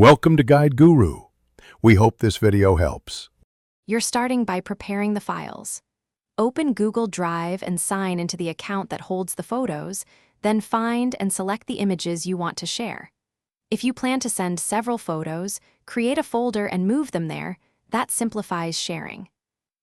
Welcome to Guide Guru. We hope this video helps. You're starting by preparing the files. Open Google Drive and sign into the account that holds the photos, then find and select the images you want to share. If you plan to send several photos, create a folder and move them there. That simplifies sharing.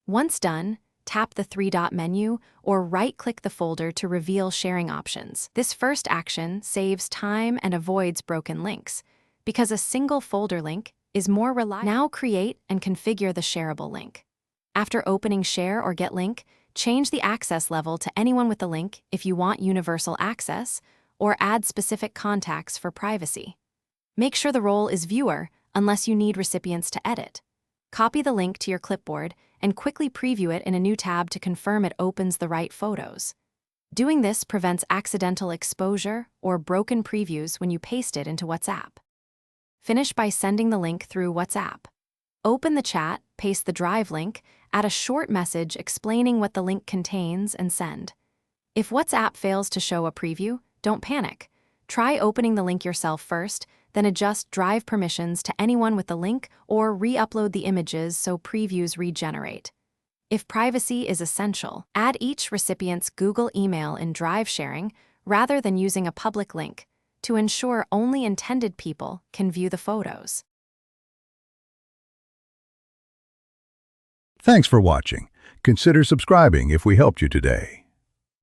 Once done, tap the three-dot menu or right-click the folder to reveal sharing options. This first action saves time and avoids broken links, because a single folder link is more reliable. Now create and configure the shareable link. After opening Share or Get Link, change the access level to anyone with the link if you want universal access, or add specific contacts for privacy. Make sure the role is Viewer unless you need recipients to edit. Copy the link to your clipboard and quickly preview it in a new tab to confirm it opens the right photos. Doing this prevents accidental exposure or broken previews when you paste it into WhatsApp. Finish by sending the link through WhatsApp. Open the chat, paste the Drive link, add a short message explaining what the link contains, and send. If WhatsApp fails to show a preview, don't panic. Try opening the link yourself first, then adjust Drive permissions to anyone with the link or re-upload the images so previews regenerate. If privacy is essential, add each recipient's Google email in Drive sharing rather than using a public link, to ensure only intended people can view the photos. Thanks for watching. Consider subscribing if we helped you today.